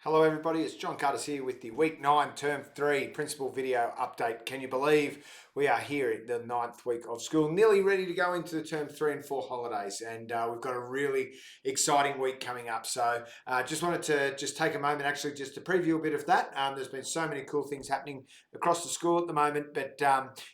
Hello everybody, it's John Curtis here with the Week 9 Term 3 Principal Video Update. Can you believe we are here at the 9th week of school, nearly ready to go into the Term 3 and 4 holidays, and we've got a really exciting week coming up. So just wanted to take a moment actually just to preview a bit of that. There's been so many cool things happening across the school at the moment, but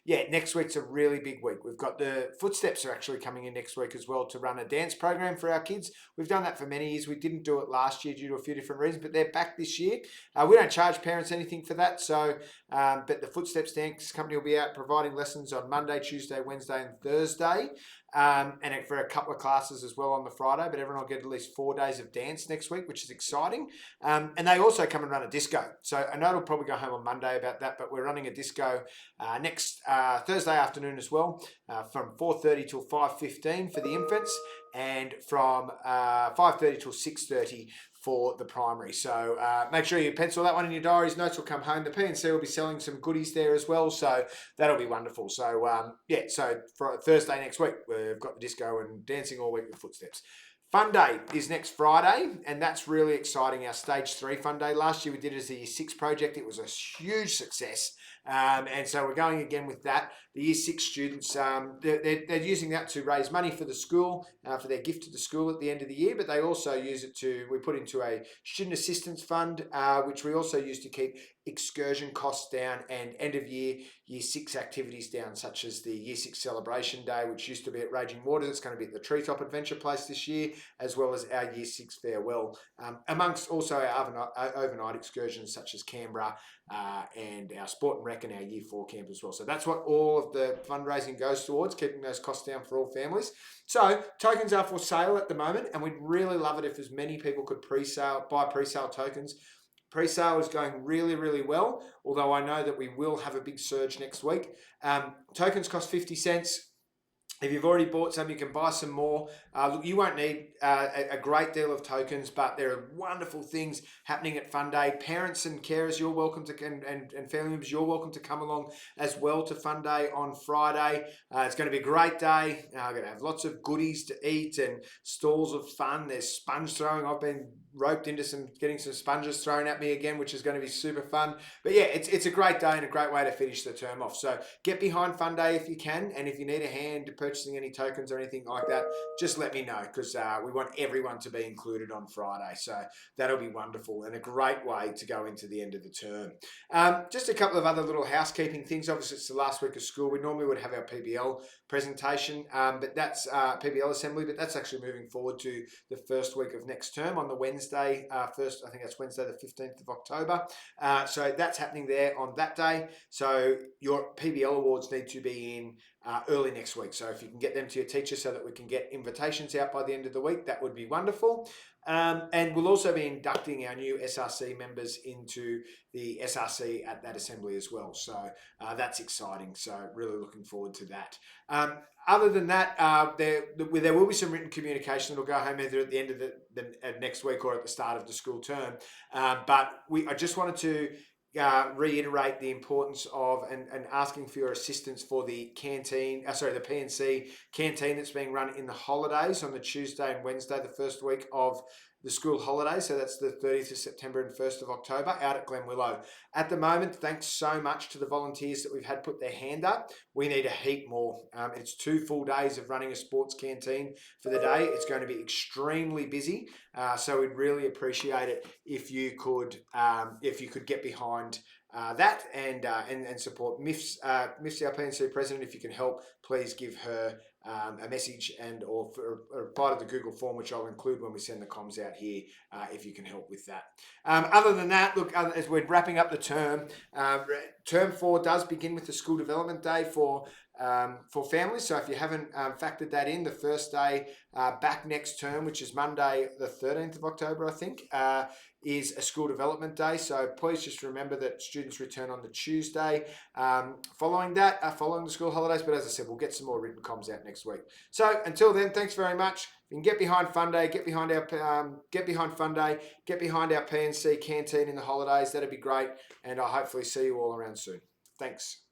yeah, next week's a really big week. We've got the Footsteps are actually coming in next week as well to run a dance program for our kids. We've done that for many years. We didn't do it last year due to a few different reasons, but they're back this year. We don't charge parents anything for that, so but the Footsteps Dance Company will be out providing lessons on Monday, Tuesday, Wednesday, and Thursday, and for a couple of classes as well on the Friday. But everyone will get at least 4 days of dance next week, which is exciting. And they also come and run a disco. So I know it'll probably go home on Monday about that, but we're running a disco next Thursday afternoon as well, from 4:30 till 5:15 for the infants, and from 5:30 till 6:30 for the primary. So make sure you pencil that one in your diaries. Notes will come home. The P&C will be selling some goodies there as well, so that'll be wonderful. So yeah, so for Thursday next week, we've got the disco and dancing all week with Footsteps. Fun Day is next Friday, and that's really exciting. Our Stage 3 Fun Day. Last year we did it as a Year 6 project. It was a huge success, and so we're going again with that. The Year 6 students, they're using that to raise money for the school, for their gift to the school at the end of the year, but they also use it we put into a student assistance fund, which we also use to keep excursion costs down and end of year Year 6 activities down, such as the Year 6 Celebration Day, which used to be at Raging Waters. It's going to be at the Treetop Adventure Place this year, as well as our Year 6 farewell, amongst also our overnight excursions such as Canberra and our Sport and Rec and our Year 4 camp as well. So that's what all of the fundraising goes towards, keeping those costs down for all families. So tokens are for sale at the moment, and we'd really love it if as many people could buy pre-sale tokens. Pre-sale is going really, really well, although I know that we will have a big surge next week. Tokens cost 50 cents. If you've already bought some, you can buy some more. Look, you won't need a great deal of tokens, but there are wonderful things happening at Fun Day. Parents and carers, you're welcome to, and family members, you're welcome to come along as well to Fun Day on Friday. It's going to be a great day. We're going to have lots of goodies to eat and stalls of fun. There's sponge throwing. I've been roped into getting some sponges thrown at me again, which is going to be super fun. But yeah, it's a great day and a great way to finish the term off. So get behind Fun Day if you can, and if you need a hand purchasing any tokens or anything like that, just let me know, because we want everyone to be included on Friday. So that'll be wonderful and a great way to go into the end of the term. Just a couple of other little housekeeping things. Obviously, it's the last week of school. We normally would have our PBL presentation, but that's PBL assembly, but that's actually moving forward to the first week of next term on the Wednesday, I think that's Wednesday the 15th of October. So that's happening there on that day. So your PBL awards need to be in early next week. So if you can get them to your teacher so that we can get invitations out by the end of the week, that would be wonderful. And we'll also be inducting our new SRC members into the SRC at that assembly as well. So that's exciting. So really looking forward to that. Other than that, there will be some written communication that will go home either at the end of the next week or at the start of the school term. But I just wanted to reiterate the importance of and asking for your assistance for the canteen, the P&C canteen that's being run in the holidays on the Tuesday and Wednesday, the first week of the school holidays. So that's the 30th of September and 1st of October out at Glenwillow. At the moment, thanks so much to the volunteers that we've had put their hand up. We need a heap more. It's 2 full days of running a sports canteen for the day. It's going to be extremely busy. So we'd really appreciate it if you could get behind that and support MIFS, our P&C president. If you can help, please give her a message or reply to the Google form, which I'll include when we send the comms out here, if you can help with that. Other than that, look, as we're wrapping up the term, term 4 does begin with the school development day for families. So if you haven't factored that in, the first day back next term, which is Monday the 13th of October, I think, is a school development day. So please just remember that students return on the Tuesday following the school holidays. But as I said, we'll get some more written comms out next week. So until then, thanks very much. If you can get behind Fun Day, get behind our P&C canteen in the holidays. That'd be great, and I'll hopefully see you all around soon. Thanks.